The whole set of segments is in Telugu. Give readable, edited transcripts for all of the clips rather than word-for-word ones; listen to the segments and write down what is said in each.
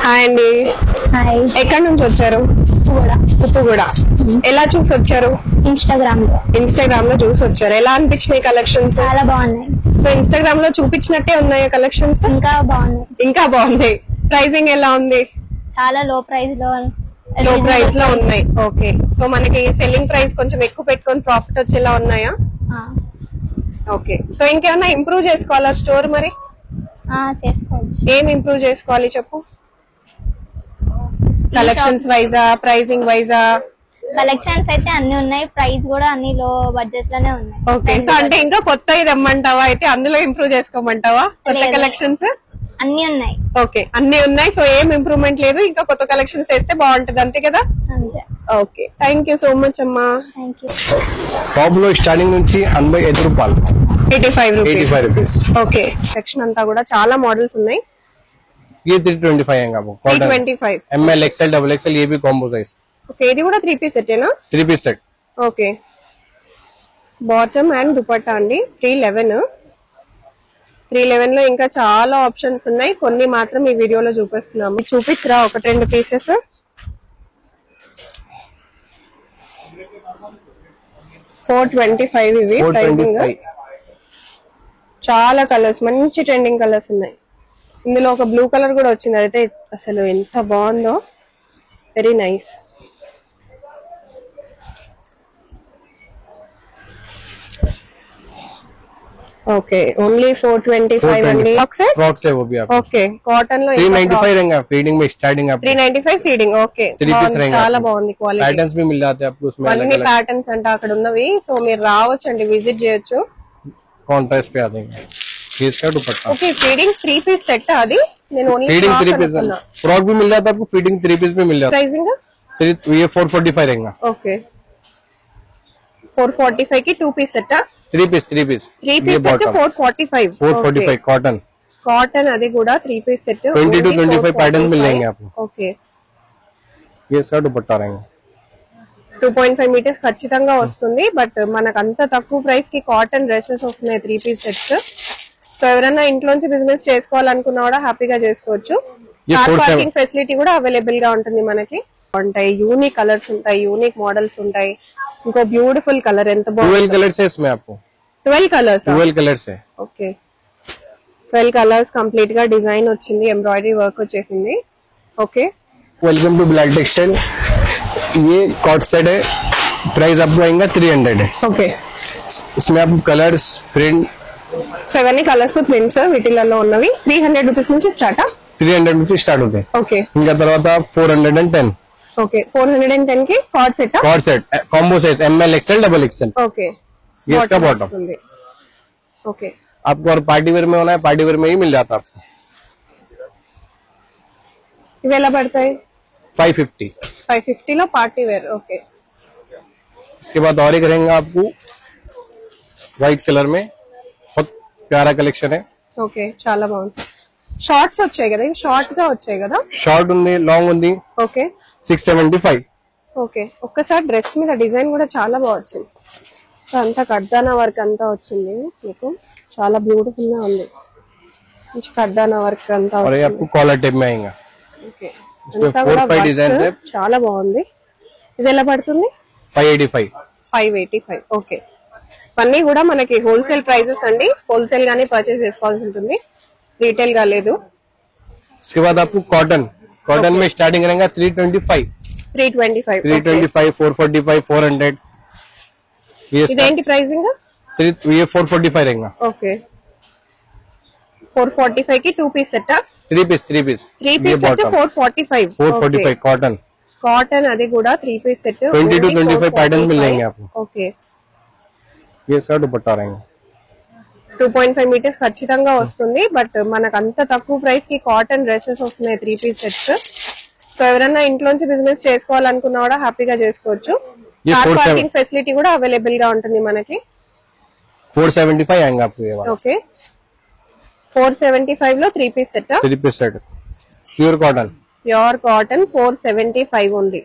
హాయ్ అండి. హాయ్. ఎక్కడి నుంచి వచ్చారు? ఉప్పుగూడ. ఎలా చూసి వచ్చారు? ఇన్స్టాగ్రామ్ లో చూసి వచ్చారు. ఎలా అనిపించినాయి కలెక్షన్స్? చాలా బాగున్నాయి. సో ఇన్స్టాగ్రామ్ లో చూపించినట్టే ఉన్నాయా కలెక్షన్స్? ఇంకా బాగున్నాయి. ప్రైసింగ్ ఎలా ఉంది? చాలా లో ప్రైస్ లో ఉన్నాయి. ఓకే. సో మనకి సెల్లింగ్ ప్రైస్ కొంచెం ఎక్కువ పెట్టుకొని ప్రాఫిట్ వచ్చేలా ఉన్నాయా? ఓకే. సో ఇంకేమైనా ఇంప్రూవ్ చేసుకోవాలా స్టోర్? మరి చేసుకోవచ్చు. ఏం ఇంప్రూవ్ చేసుకోవాలి చెప్పు? కలెక్షన్స్ వైజా, ప్రైసింగ్ వైజా? కలెక్షన్స్ అయితే అన్ని ఉన్నాయి, ప్రైస్ కూడా అన్ని లో బడ్జెట్ లోనే ఉన్నాయి. ఓకే. సో అంటే ఇంకా కొత్త తెమ్మంటావా? అయితే అందులో ఇంప్రూవ్ చేసుకోమంటావా? కొత్త కలెక్షన్స్ అన్ని ఉన్నాయి. ఓకే, అన్ని ఉన్నాయి. సో ఏం ఇంప్రూవ్మెంట్ లేదు, ఇంకా కొత్త కలెక్షన్స్ తెస్తే బాగుంటది, అంతే కదా? అంతే. Okay, thank you so much అమ్మా. Thank you. టాప్ లో స్టార్టింగ్ నుంచి 85 రూపాయలు, 85 రూపీస్. ఓకే. సెక్షన్ అంతా కూడా చాలా మోడల్స్ ఉన్నాయి. ये 325 है आपको. 325 ML XL डबल XL ये भी कॉम्बो साइज. ఓకే. ఇది కూడా 3 పీస్ సెటేనా? 3 piece set. Okay. Bottom and dupatta అండి. 311 లో ఇంకా చాలా ఆప్షన్స్ ఉన్నాయి, కొన్ని మాత్రం ఈ వీడియోలో చూపిస్తున్నాము. చూపించరా ఒకటి రెండు పీసెస్? $425 ఇవి ప్రైసింగ్. చాలా కలర్స్, మంచి ట్రెండింగ్ కలర్స్ ఉన్నాయి. ఇందులో ఒక బ్లూ కలర్ కూడా వచ్చింది, అయితే అసలు ఎంత బాగుందో, వెరీ నైస్. ఓకే, ఓన్లీ 425 అండి. फ्रॉक्स है वो भी आपको. ఓకే, కాటన్ లో 395 रहेगा फीडिंग में स्टार्टिंग आपको. 395 ఫీడింగ్. ఓకే, 3 पीस रहेगा. చాలా బాగుంది క్వాలిటీ. पैटर्न्स भी मिल जाते हैं आपको उसमें, అన్ని ప్యాటర్న్స్ అంటే అక్కడ ఉన్నవి. సో మీరు రావచ్చు అండి, విజిట్ చేయొచ్చు. कॉन्ट्रास्ट पे आ जाएंगे. इसका dupatta. Okay, feeding 3 piece set. అది నేను ఓన్లీ फीडिंग 3 पीस, फ्रॉक भी मिल जाता है आपको, फीडिंग 3 पीस भी मिल जाता ప్రైసింగ్. है. ये 445 रहेगा. ఓకే, 445 కి 2 piece set. 3 piece 3 piece set 445 cotton. Cotton అది కూడా 3 పీస్ సెట్. 20 to 25 पैटर्न मिल जाएंगे आपको. ఓకే, ये इसका दुपट्टा रहेगा. 2.5 మీటర్స్ ఖచ్చితంగా వస్తుంది. బట్ మనకు అంత తక్కువ ప్రైస్ కి కాటన్ డ్రెస్సెస్ వస్తున్నాయి 3 పీస్ సెట్స్. సో ఎవరైనా ఇంట్లోంచి బిజినెస్ చేసుకోవాలనుకున్నా కూడా హ్యాపీగా చేసుకోవచ్చు. కార్ పార్కింగ్ ఫెసిలిటీ కూడా అవైలబుల్ గా ఉంటుంది మనకి. ఉంటాయి యూనిక్ కలర్స్ ఉంటాయి, యూనిక్ మోడల్స్ ఉంటాయి. ఇంకో బ్యూటిఫుల్ కలర్, ఎంత బాగుంది. 12 कलर्स है इसमें आपको. 12 కలర్స్. 12 कलर्स है. ఓకే, 12 కలర్స్ కంప్లీట్ గా డిజైన్ వచ్చింది, ఎంబ్రాయిడరీ వర్క్ వచ్చేసింది. Okay, welcome to black textile. ये कॉट सेट है, प्राइस आपको आएगा 300 है. ఓకే. इसमें आपको कलर्स प्रिंट. సో ఇవన్నీ కలర్స్ ప్రింట్స్ వీటిలలో ఉన్నవి. 300 రూపీస్ నుంచి స్టార్ట్. 300 रुपीज स्टार्ट होते हैं. ఓకే. इनका తర్వాత 410. ఓకే, 410 కి co-ord set. Co-ord set combo size ML XL double XL. Okay, ये इसका बॉटम. ఓకే. आपको और पार्टी वेयर में होना है, पार्टी वेयर में ही मिल जाता है आपको. ఇవి ఎలా పడతాయి? 550. 550 లో పార్టీ వేర్. ఓకే. इसके बाद और एक रहेगा आपको व्हाइट कलर में, बहुत प्यारा कलेक्शन है. ఓకే, చాలా బాగుంది. షార్ట్స్ వచ్చాయి కదా, ఇవి షార్ట్ గా వచ్చాయి కదా. షార్ట్ ఉంది, లాంగ్ ఉంది. ఓకే, 675. ఓకే. ఒక్కసారి డ్రెస్ మీద డిజైన్ కూడా చాలా బాగా వచ్చింది. అంతా కడ్దానా వర్క్ అంతా వచ్చింది మీకు, చాలా బ్యూటిఫుల్ గా ఉంది. మంచి కడ్దానా వర్క్ అంతా और ये आपको कॉलर टाइप में आएगा. ఓకే, इसमें 4-5 डिजाइन है. చాలా బాగుంది. ఇది ఎలా పడుతుంది? 585. 585. ఓకే. ఇవన్నీ కూడా మనకి హోల్సేల్ ప్రైజెస్ అండి, హోల్సేల్ గానే పర్చేస్ చేసుకోవాల్సి ఉంటుంది, రీటైల్ గా లేదు. इसके बाद आपको कॉटन में स्टार्टिंग रहेगा 325. 325. 325, 445, 400. ఇదేంటి ప్రైసింగ్? ये 445 रहेगा. ఓకే, 445 కి 2 piece set. 3 piece 3 piece set 445. 445 cotton. Cotton అది కూడా 3 పీస్ సెట్. 20 to 25 पैटर्न मिल जाएंगे आपको. ఓకే, ये इसका दुपट्टा रहेगा. 2.5 మీటర్స్ ఖచ్చితంగా వస్తుంది. బట్ మనకు అంత తక్కువ ప్రైస్ కి కాటన్ డ్రెస్సెస్ వస్తున్నాయి 3 పీస్ సెట్స్. సో ఎవరైనా ఇంట్లోంచి బిజినెస్ చేసుకోవాలనుకున్నా కూడా హ్యాపీగా చేసుకోవచ్చు. కార్ పార్కింగ్ ఫెసిలిటీ కూడా అవైలబుల్ గా ఉంటుంది మనకి. 475 आएगा आपको ये वाला. ఓకే, 475 లో 3 piece set. 3 piece set pure cotton. Pure cotton 475 ఉంది.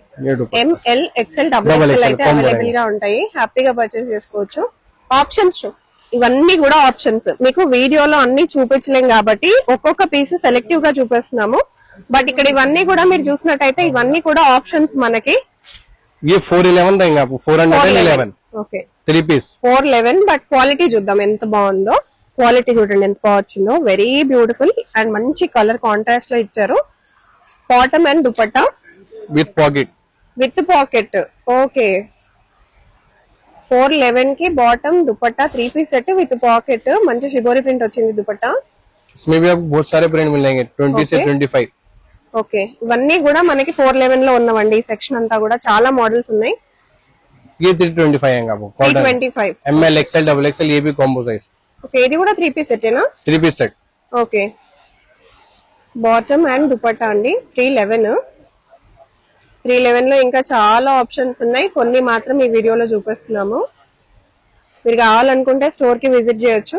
ML XL డబుల్ XL అయితే అవైలబుల్ గా ఉంటాయి, హ్యాపీగా పర్చేస్ చేసుకోవచ్చు. ఆప్షన్స్ ఇవన్నీ కూడా ఆప్షన్స్ మీకు వీడియోలో అన్ని చూపించలేం కాబట్టి ఒక్కొక్క పీస్ సెలెక్టివ్ గా చూపిస్తున్నాము. బట్ ఇక్కడ ఇవన్నీ కూడా మీరు చూసినట్టయితే ఇవన్నీ కూడా ఆప్షన్స్ మనకి ये 411 देंगे आपको 411 ఓకే 3 पीस 411 బట్ క్వాలిటీ చూద్దాం ఎంత బాగుందో. క్వాలిటీ చూడండి ఎంత బాగా వచ్చిందో, వెరీ బ్యూటిఫుల్ అండ్ మంచి కలర్ కాంట్రాస్ట్ లో ఇచ్చారు. Bottom and dupatta with pocket okay 411 కి bottom dupatta 3 piece set with pocket, మంచి షిబోరి ప్రింట్ వచ్చింది దుపట్టా. इसमें भी आपको बहुत सारे प्रिंट मिलेंगे 20 से 25. ఓకే ఇవన్నీ కూడా మనకి 411 లో ఉన్నవండి. ఈ సెక్షన్ అంతా కూడా చాలా మోడల్స్ ఉన్నాయి. ये 325 आएगा आपको cotton 325 ML XL double XL ये भी कॉम्बो साइज. ఓకే ఇది కూడా 3 పీస్ సెట్టేనా? 3 piece set. Okay bottom and dupatta అండి 311 లో ఇంకా చాలా ఆప్షన్స్ ఉన్నాయి. కొన్ని మాత్రం ఈ వీడియోలో చూపిస్తున్నాము. మీరు కావాలనుకుంటే స్టోర్ కి విజిట్ చేయొచ్చు.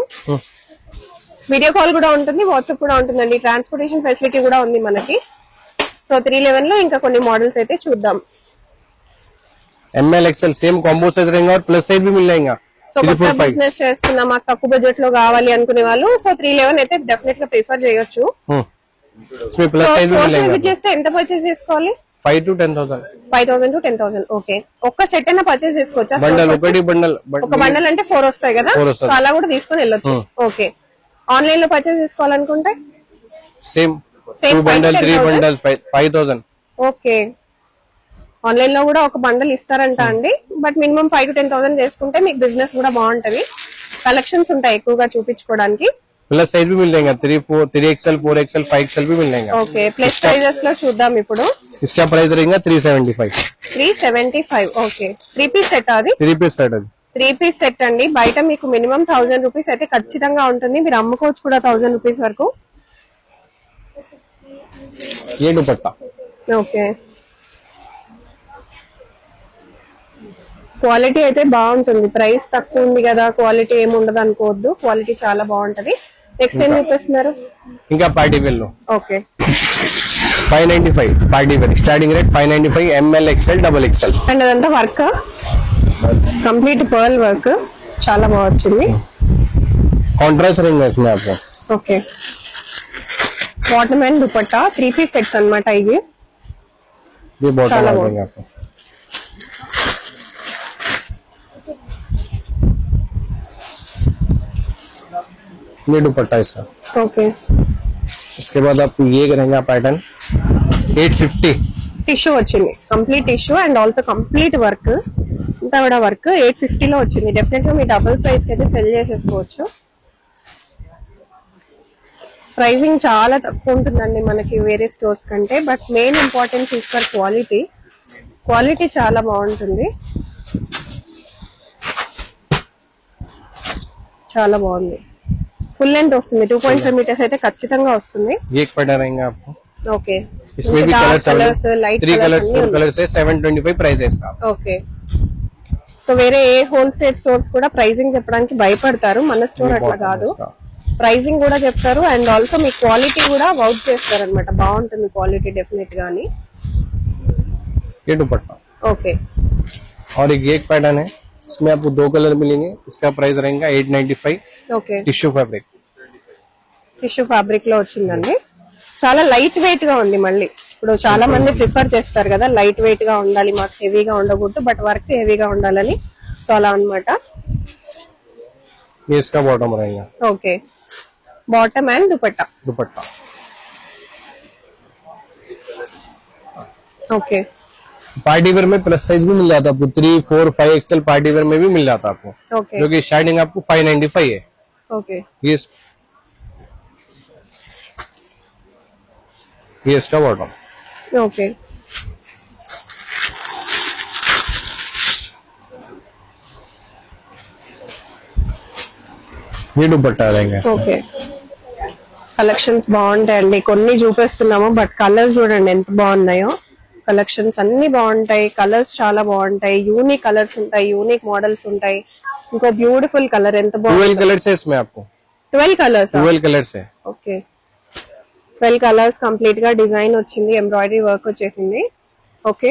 వీడియో కాల్ కూడా ఉంటుంది, వాట్సాప్ కూడా ఉంటుందండి. ట్రాన్స్పోర్టేషన్ ఫెసిలిటీ కూడా ఉంది మనకి. సో 311 లో ఇంకా కొన్ని మోడల్స్ అయితే చూద్దాం. ML XL same combo size रहेगा और प्लस साइज भी मिल जाएगा. సో కొత్త బిజినెస్ చేస్తున్నా మాకు తక్కువ బడ్జెట్ లో కావాలి అనుకునే వాళ్ళు సో 311 అయితే డెఫినెట్ గా ప్రిఫర్ చేయొచ్చు. इसमें प्लस साइज भी मिलेगा. విజిట్ చేస్తే ఎంత పర్చేస్ చేసుకోవాలి? 5 to 10,000 5,000 to 10,000. ఓకే ఒక్క సెట్ అయినా పర్చేస్ చేసుకోవచ్చా? బండల్ ఒకటి బండల్ ఒక బండల్ అంటే 4 వస్తాయి కదా, 4 వస్తాయి. సో అలా కూడా తీసుకొని వెళ్ళొచ్చు. ఓకే ఆన్లైన్ లో పర్చేస్ చేసుకోవాలనుకుంటే same 2 bundle 3 bundle 5,000. Okay online లో కూడా ఒక బండల్ ఇస్తారంట అండి. బట్ మినిమం 5 to 10,000 చేసుకుంటే మీకు బిజినెస్ కూడా బాగుంటది. కలెక్షన్స్ ఉంటాయి ఎక్కువగా చూపించుకోవడానికి. प्लस साइज भी मिल जाएगा 3XL 4XL 5XL भी मिल जाएगा. ఓకే ప్లస్ సైజెస్ లో చూద్దాం ఇప్పుడు. इसका प्राइस रहेगा 375. 375 ఓకే 3 పీస్ సెట్ అది 3 पीस सेट है. 3 పీస్ సెట్ అండి. బయట మీకు మినిమం 1000 రూపీస్ అయితే ఖచ్చితంగా ఉంటుంది. మీరు అమ్ముకోవచ్చు కూడా 1000 రూపీస్ వరకు. ये दुपट्टा ఓకే క్వాలిటీ అయితే బాగుంటుంది. ప్రైస్ తక్కువ ఉంది కదా క్వాలిటీ ఏమి ఉండదు అనుకోవద్దు, క్వాలిటీ చాలా బాగుంటది. నెక్స్ట్ ఏం చూపిస్తున్నారు? इनका पार्टी वेयर लो okay 595 party wear starting rate 595 ML XL double XL. And అదంతా వర్క్ కంప్లీట్ పర్ల్ వర్క్ చాలా బాగా వచ్చింది. कॉन्ट्रास्ट रहेगा इसमें आपको. Okay bottom and dupatta 3 piece sets అన్నమాట ఇవి. ये बहुत చాలా अच्छा रहेगा आपको. ये दुपट्टा इसका. ఓకే इसके बाद आपको ये रहेगा पैटर्न 850. టిష్యూ వచ్చింది, complete tissue and also complete work ఇంత కూడా వర్క్ 850 లో వచ్చింది. డెఫినెట్ గా మీ డబుల్ ప్రైస్ కి అయితే సెల్ చేసేసుకోవచ్చు. ప్రైసింగ్ చాలా తక్కువ ఉంటుందండి మనకి వేరే స్టోర్స్ కంటే. But main importance is for quality. Quality చాలా బాగుంటుంది, చాలా బాగుంది. ఫుల్ లెంత్ వస్తుంది 2.5 మీటర్స్ అయితే ఖచ్చితంగా వస్తుంది. ये एक पैटर्न रहेगा आपको. ఓకే इसमें भी కలర్స్ లైట్ 3 कलर्स 4 कलर्स है 725 प्राइस है इसका. ఓకే సో వేరే ఏ హోల్సేల్ స్టోర్స్ కూడా ప్రైసింగ్ చెప్పడానికి భయపడతారు. మన స్టోర్ అట్లా కాదు, ప్రైసింగ్ కూడా చెప్తారు అండ్ ఆల్సో మీ క్వాలిటీ కూడా వౌట్ చేస్తారు అనమాట. బాగుంటుంది క్వాలిటీ డెఫినెట్ గానీ. ये दुपट्टा ఓకే और एक पैटर्न है इसमें आपको 2 कलर मिलेंगे. इसका प्राइस रहेगा 895 okay tissue fabric. Tissue fabric లో వచ్చిందండి. చాలా లైట్ వెయిట్ గా ఉంది. మళ్ళీ ఇప్పుడు చాలా మంది ప్రిఫర్ చేస్తారు కదా లైట్ వెయిట్ గా ఉండాలి, మాకు హెవీగా ఉండకూడదు, బట్ వర్క్ హెవీగా ఉండాలని. సో అలా అనమాట. ये इसका बॉटम रहेगा. Okay bottom and dupatta. Dupatta okay party wear में प्लस साइज भी मिल जाता है आपको 3 4 5XL पार्टी वेयर में भी मिल जाता है आपको. ఓకే जो कि स्टार्टिंग आपको 595 है. ఓకే ये इसका बॉटम. ఓకే ये दुपट्टा रहेगा. ఓకే కలెక్షన్స్ బాగుంటాయండి. కొన్ని చూపిస్తున్నాము బట్ కలర్స్ చూడండి ఎంత బాగున్నాయో. కలెక్షన్స్ అన్ని బాగుంటాయి, కలర్స్ చాలా బాగుంటాయి, యూనిక్ కలర్స్ ఉంటాయి, యూనిక్ మోడల్స్ ఉంటాయి. ఇంకో బ్యూటిఫుల్ కలర్ ఎంత 12 బాగుంది. कलर्स है इसमें आपको. 12 కలర్స్ 12 कलर्स है. ఓకే 12 కలర్స్ కంప్లీట్ గా డిజైన్ వచ్చింది, ఎంబ్రాయిడరీ వర్క్ వచ్చేసింది. ఓకే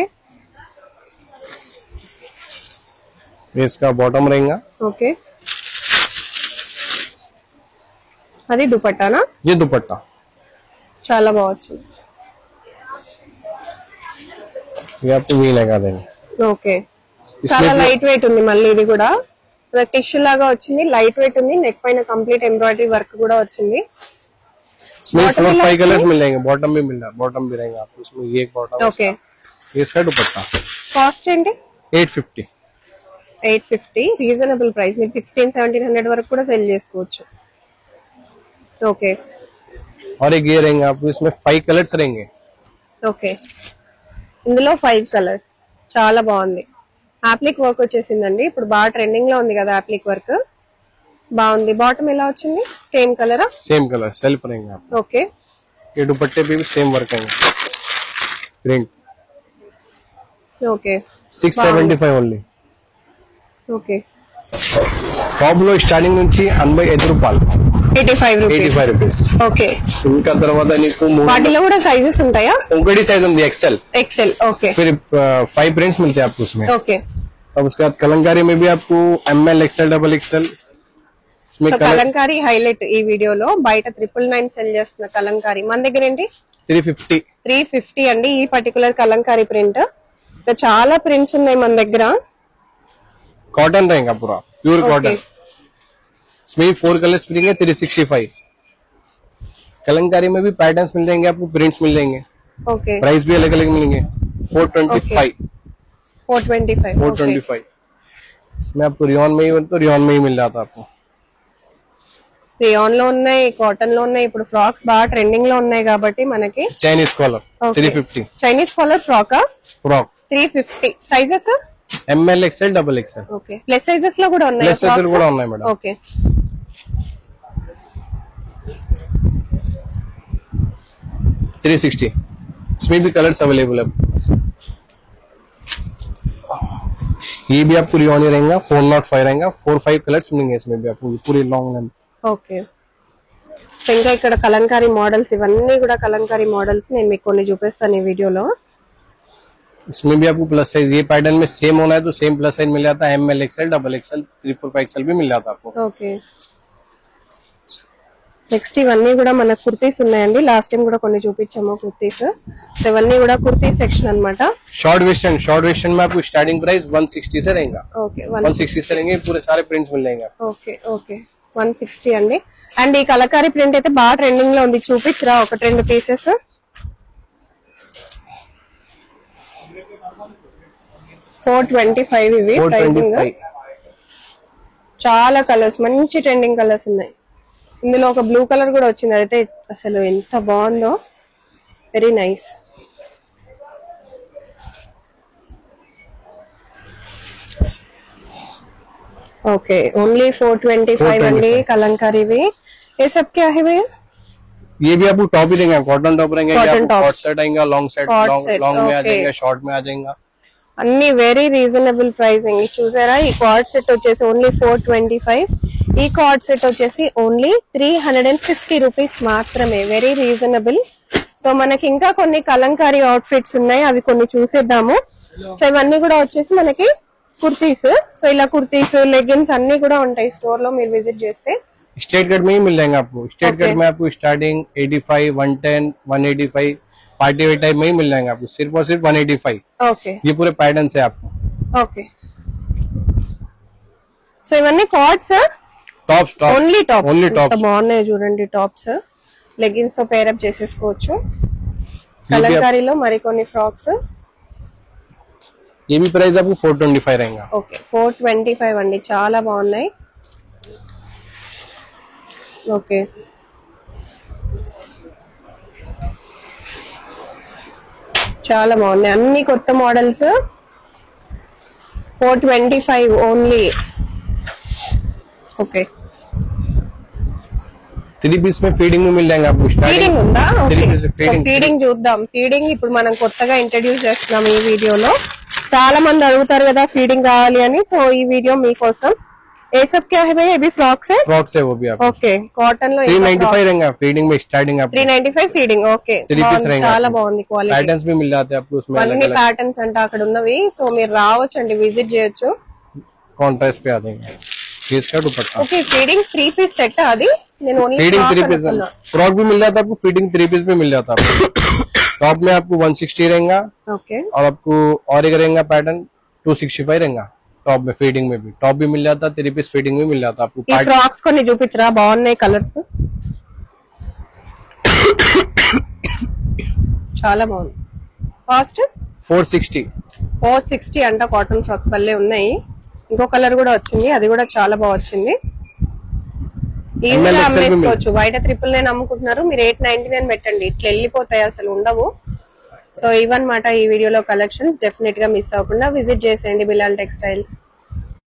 ये इसका बॉटम रहेगा. ఓకే అది దుపట్టానా? ये दुपट्टा చాలా బాగా వచ్చింది. ये आपको वी लगा देंगे। ఓకే చాలా లైట్ వెయిట్ ఉంది, మళ్ళీ ఇది కూడా టిష్యూ లాగా వచ్చింది, లైట్ వెయిట్ ఉంది, నెక్ పైన కంప్లీట్ ఎంబ్రాయిడరీ వర్క్ కూడా వచ్చింది। इसमें 4-5 कलर्स मिल जाएंगे, बॉटम भी मिल रहा है, बॉटम भी रहेगा आपको इसमें, ये एक बॉटम ఓకే ये इसका दुपट्टा కాస్ట్ ఏంటి? 850। 850 రీజనబుల్ ప్రైస్, మీరు 1600-1700 వరకు కూడా సెల్ చేసుకోవచ్చు। ఓకే और एक ये रहेंगे आपको, इसमें 5 कलर्स रहेंगे। ఓకే ఇందులో 5 కలర్స్, చాలా బాగుంది। అప్లిక్ వర్క్ వచ్చేసిందండి, ఇప్పుడు బాగా ట్రెండింగ్ లో ఉంది కదా అప్లిక్ వర్క్, బాగుంది। బాటమ్ ఎలా వచ్చింది? సేమ్ కలరా? सेम कलर सेल्फ रहेंगे आपको। ఓకే ये दुपट्टे पे भी सेम वर्क है, print okay 675 only. Okay top లో స్టార్టింగ్ నుంచి 85 రూపాయలు, 85 రూపీస్। ఓకే ఇంకా తర్వాత నీకు వాటిలో కూడా సైజెస్ ఉంటాయా? ఒకటి సైజ్ ఉంది एक्सेल, ఓకే फिर 5 प्रिंट्स मिलते हैं आपको उसमें। ఓకే अब उसके बाद कलंकारी में भी आपको ML XL XXL इसमें సో కలంకారీ హైలైట్ ఈ వీడియోలో, బయట 999 సెల్ చేస్తున్న కలంకారీ మన దగ్గర ఏంటి 350 350 అండి। ఈ పర్టికులర్ కలంకారీ ప్రింట్, ఇంకా చాలా ప్రింట్స్ ఉన్నాయి మన దగ్గర। कॉटन रहेगा पूरा प्योर कॉटन, इसमें 4 कलर्स मिलेंगे 365। कलंकारी में भी पैटर्न्स मिल जाएंगे आपको, प्रिंट्स मिल जाएंगे, ఓకే प्राइस भी अलग अलग मिलेंगे। 425 425 इसमें आपको रियॉन में ही तो रियॉन में ही मिल जाता है आपको। రియాన్ లో ఉన్నాయి, కాటన్ లో ఉన్నాయి, ఇప్పుడు ఫ్రాక్స్ బాగా ట్రెండింగ్ లో ఉన్నాయి కాబట్టి మనకి Chinese collar 350, Chinese collar frock frock 350 sizes ML XL XXL, okay plus sizes లో కూడా ఉన్నాయి, ప్లస్ సైజెస్ కూడా ఉన్నాయి మేడం। ఓకే 360 इसमें भी कलर्स अवेलेबल है। ये भी आपको रियॉन ही रहेगा, 405 रहेगा, 4-5 कलर्स मिलेंगे इसमें भी आपको पूरी लॉन्ग लेंथ। ఓకే సో ఇంకా ఇక్కడ కలంకారీ మోడల్స్, ఇవన్నీ కూడా కలంకారీ మోడల్స్ నేను మీకు కొన్ని చూపిస్తాను ఈ వీడియోలో। इसमें भी आपको प्लस साइज, ये पैटर्न में सेम होना है तो सेम प्लस साइज मिल जाता है, ML XL XXL 3-4-5 XL भी मिल जाता है आपको। ఓకే నెక్స్ట్ ఇవన్నీ కూడా మన కుర్తీస్ ఉన్నాయండి, లాస్ట్ టైం కూడా కొన్ని చూపించాము కుర్తీస్, సో ఇవన్నీ కూడా కుర్తీ సెక్షన్ అన్నమాట। शॉर्ट वेस्टर्न में आपको स्टार्टिंग प्राइस 160 से रहेगा, ఓకే 160 से रहेंगे, पूरे सारे प्रिंट्स मिल जाएंगे। ఓకే ఓకే 160 అండి। అండ్ ఈ కలకారీ ప్రింట్ అయితే బాగా ట్రెండింగ్ లో ఉంది, చూపించరా ఒక 2 పీసెస్? 425 ఇవి ప్రైసింగ్, 425 చాలా కలర్స్, మంచి ట్రెండింగ్ కలర్స్ ఉన్నాయి। ఇందులో ఒక బ్లూ కలర్ కూడా వచ్చింది, అయితే అసలు ఎంత బాగుందో, వెరీ నైస్। ఓకే ఓన్లీ 425 అండి కలంకారీవి। ये सब क्या है भैया? ये भी आपको टॉप ही रहेगा, कॉटन टॉप रहेंगे, Cotton tops. शॉर्ट सेट आएगा, लॉन्ग सेट, लॉन्ग में आ okay. जाएगा, शॉर्ट में आ जाएगा। అన్ని వెరీ రీజనబుల్ ప్రైసింగ్, చూసారా? ఈ కార్డ్ సెట్ వచ్చేసి ఓన్లీ 425, ఈ కార్డ్ సెట్ వచ్చేసి ఓన్లీ 350 రూపీస్ మాత్రమే, వెరీ రీజనబుల్। సో మనకి ఇంకా కొన్ని కలంకారీ అవుట్ఫిట్స్ ఉన్నాయి, అవి కొన్ని చూసేద్దాము। సో ఇవన్నీ కూడా వచ్చేసి మనకి కుర్తీస్, సో ఇలా కుర్తీస్, లెగిన్స్ అన్ని కూడా ఉంటాయి స్టోర్ లో మీరు విజిట్ చేస్తే। स्ट्रेट कट में ही मिल जाएंगे आपको, स्ट्रेट कट में आपको स्टार्टिंग 85, 110, 185 पार्टी वेयर टाइप में ही मिल जाएंगे आपको, सिर्फ और सिर्फ 185। ఓకే ये पूरे पैटर्न है आपको। ఓకే సో ఇవన్నీ cards, tops only tops, only tops. బాగున్నాయి చూడండి టాప్స్, లెగిన్స్ తో పేరప్ చేసేసుకోవచ్చు। కలంకారీలో మరికొన్ని ఫ్రాక్స్, ये भी प्राइस आपको 425 रहेगा। ఓకే 425 అండి, చాలా బాగున్నాయి। ఓకే చాలా బాగున్నాయి, అన్ని కొత్త మోడల్స్, 425 ఓన్లీ। ఓకే 3 पीस में फीडिंग में मिल जाएंगे आपको, ఫీడింగ్ ఉందా? ఓకే फीडिंग ఫీడింగ్ చూద్దాం। ఫీడింగ్ ఇప్పుడు మనం కొత్తగా ఇంట్రడ్యూస్ చేస్తున్నాం ఈ వీడియోలో, చాలా మంది అడుగుతారు కదా ఫీడింగ్ కావాలి అని, సో ఈ వీడియో మీకోసం। ये सब क्या है भैया? ये भी फ्रॉक्स है? फ्रॉक्स है वो भी आपको। ओके कॉटन లో 395 रहेगा फीडिंग में, स्टार्टिंग आपको 395 ఫీడింగ్। ఓకే చాలా బాగుంది క్వాలిటీ, पैटर्न्स भी मिल जाते हैं आपको उसमें, అన్ని ప్యాటర్న్స్ అంటే అక్కడ ఉన్నవి, సో మీరు రావచ్చండి, విజిట్ చేయొచ్చు। कॉन्ट्रास्ट पे आ जाएंगे। ये इसका dupatta, okay feeding 3 piece set అది, నేను ఓన్లీ फीडिंग 3 पीस फ्रॉक भी मिल जाता है आपको, फीडिंग 3 पीस भी मिल जाता है आपको। टॉप में आपको 160 रहेगा ఓకే और आपको और एक रहेगा पैटर्न 265 रहेगा टॉप में। फीडिंग में भी टॉप भी मिल जाता, 3 पीस फीडिंग में मिल जाता आपको। ఈ ఫ్రాక్స్ కొన్ని చూపించరా, బాగున్నాయి కలర్స్, చాలా బాగుంది. కాస్ట్ 460 అంట. కాటన్ ఫ్రాక్స్ భలే ఉన్నాయి. ఇంకో కలర్ కూడా వచ్చింది, అది కూడా చాలా బాగా వచ్చింది. ఈజీగా అమ్మేసుకోవచ్చు. బయట 999 అమ్ముకుంటున్నారు, మీరు 899 పెట్టండి, ఇట్లా వెళ్ళిపోతాయి, అసలు ఉండవు. సో ఇవన్నమాట ఈ వీడియోలో కలెక్షన్స్. డెఫినెట్ గా మిస్ అవ్వకుండా విజిట్ చేసేయండి బిలాల్ టెక్స్టైల్స్.